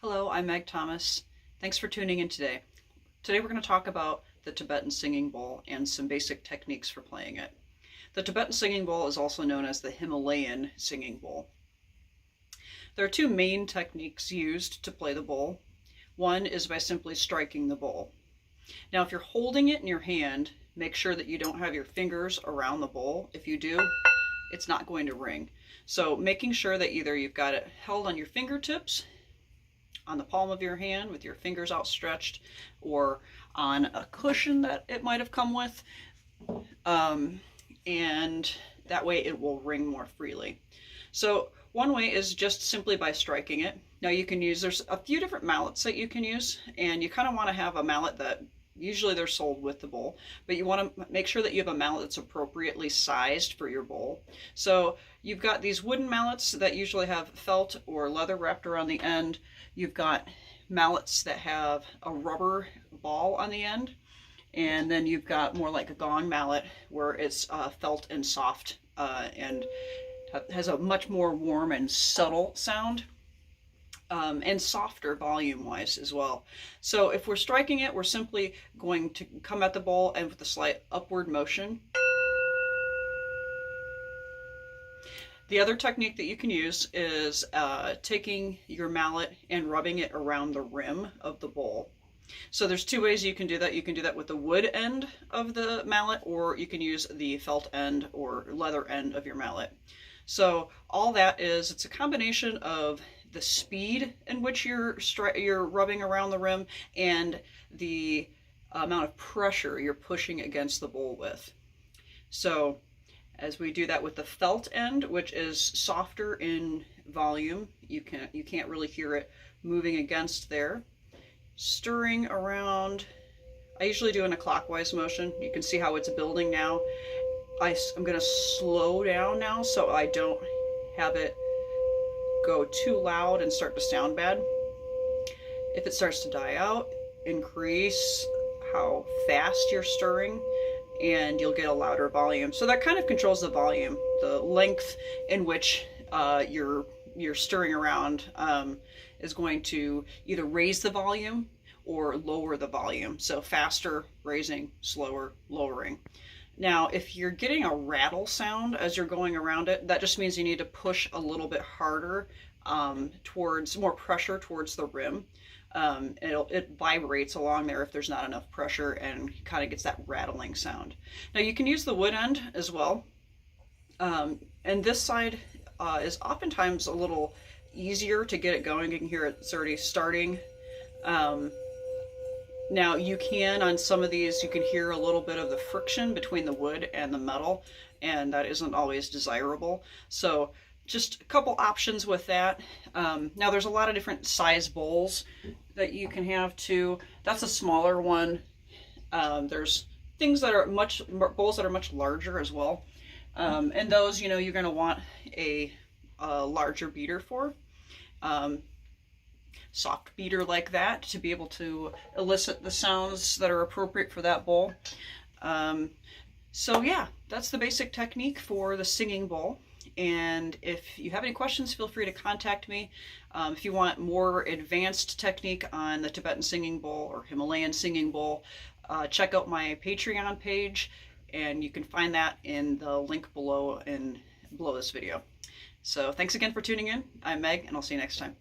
Hello, I'm Meg Thomas. Thanks for tuning in today. Today we're going to talk about the Tibetan singing bowl and some basic techniques for playing it. The Tibetan singing bowl is also known as the Himalayan singing bowl. There are two main techniques used to play the bowl. One is by simply striking the bowl. Now, if you're holding it in your hand, make sure that you don't have your fingers around the bowl. If you do, it's not going to ring. So making sure that either you've got it held on your fingertips, on the palm of your hand with your fingers outstretched, or on a cushion that it might have come with, and that way it will ring more freely. So one way is just simply by striking it. Now you can use, there's a few different mallets that you can use, and you kind of want to have a mallet that usually they're sold with the bowl, but you want to make sure that you have a mallet that's appropriately sized for your bowl. So you've got these wooden mallets that usually have felt or leather wrapped around the end. You've got mallets that have a rubber ball on the end, and then you've got more like a gong mallet where it's felt and soft and has a much more warm and subtle sound. And softer volume-wise as well. So if we're striking it, we're simply going to come at the bowl and with a slight upward motion. The other technique that you can use is taking your mallet and rubbing it around the rim of the bowl. So there's two ways you can do that. You can do that with the wood end of the mallet, or you can use the felt end or leather end of your mallet. So all that is, it's a combination of the speed in which you're rubbing around the rim and the amount of pressure you're pushing against the bowl with. So as we do that with the felt end, which is softer in volume, you can't really hear it moving against there. Stirring around, I usually do in a clockwise motion. You can see how it's building now. I'm going to slow down now so I don't have it go too loud and start to sound bad. If it starts to die out, increase how fast you're stirring and you'll get a louder volume. So that kind of controls the volume, the length in which you're stirring around is going to either raise the volume or lower the volume. So faster, raising, slower, lowering. Now, if you're getting a rattle sound as you're going around it, that just means you need to push a little bit harder towards more pressure towards the rim. It vibrates along there if there's not enough pressure and kind of gets that rattling sound. Now you can use the wood end as well. And this side is oftentimes a little easier to get it going. You can hear it's already starting. Now you can, on some of these, you can hear a little bit of the friction between the wood and the metal, and that isn't always desirable. So just a couple options with that. Now there's a lot of different size bowls that you can have too. That's a smaller one. There's things that are bowls that are much larger as well. And those, you're going to want a larger beater for. Soft beater like that to be able to elicit the sounds that are appropriate for that bowl. So yeah, that's the basic technique for the singing bowl. And if you have any questions, feel free to contact me. If you want more advanced technique on the Tibetan singing bowl or Himalayan singing bowl, check out my Patreon page, and you can find that in the link below this video. So thanks again for tuning in. I'm Meg, and I'll see you next time.